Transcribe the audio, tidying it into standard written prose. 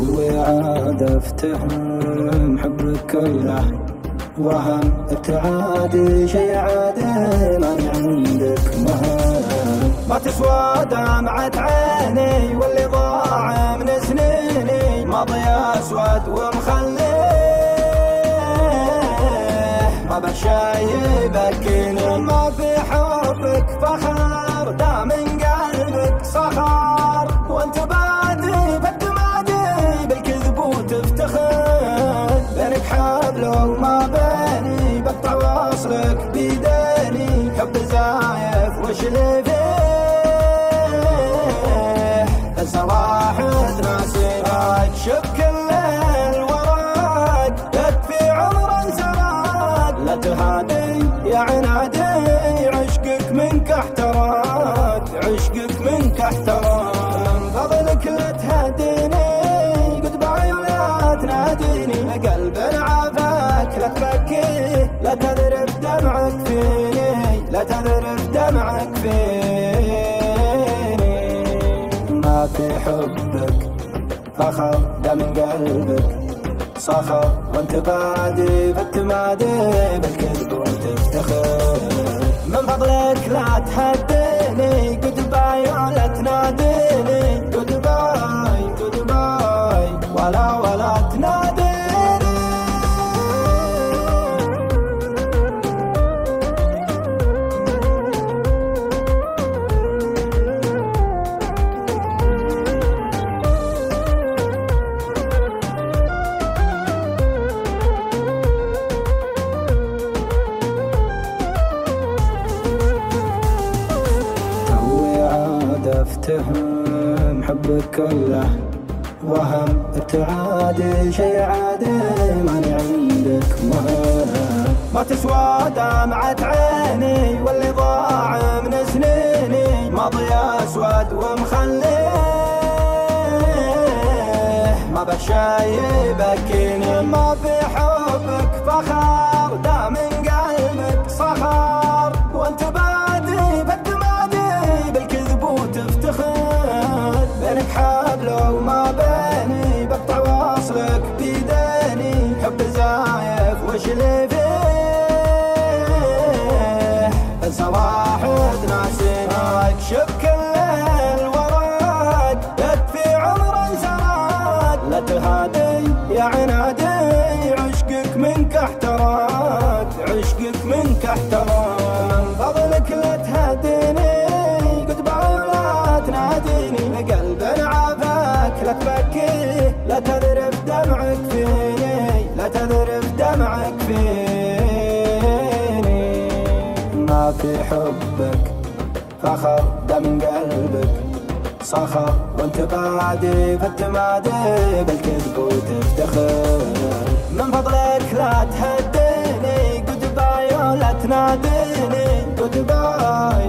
توي عاد افتهم حبك كله وهم ابتعادي شي عادي ماني عندك مهم. ما تسوى دمعة عيني واللي ضاع من سنيني ماضي اسود ومخليه ما بشي يبكيني. ما في حبك فخر دا من قلبك صخر وانت بادي بالتمادي بالكذب وتفتخر. بينك حبل وما بيني بقطع واصلك بيديني حب زايف وش اللي فيه الصراحة ناسيك شب كل الورق يكفي عمر سراق. لا تهادي يا عنادي عشقك منك احتراق عشقك منك احتراق. من فضلك لا تهديني قد باي ولا تناديني قلب عافاك لا تبكي لا تذرف دمعك فيني لا تذرف دمعك فيني. ما في حبك فخر دا من قلبك صخر وانت بادي بالتمادي بالكذب وتفتخر. من فضلك لا تهديني قد باي ولا تناديني قد باي ولا تناديني. افتهم حبك كله وهم ابتعادي شي عادي ماني عندك مهم. ما تسوى دمعة عيني واللي ضاع من سنيني ماضي اسود ومخليه ما بشي يبكيني. ما في حبك فخر دا من قلبك صخر وانت بادي بالتمادي بالكذب وتفتخر. بينك حبل وما بيني بقطع واصلك بيديني حب زايف وش اللي فيه الصراحة ناسينك شب كل الورق يكفي عمر سراق. لا تهادي يا عنادي عشقك منك احتراق عشقك منك احتراق. من فضلك لا تهديني قد باي ولا تناديني قلب عافاك لا تبكي لا تذرف دمعك فيني لا تذرف دمعك فيني. ما في حبك فخر دا من قلبك صخر وانت بادي بالتمادي بالكذب وتفتخر. من فضلك لا تهديني قد باي ولا تناديني قد باي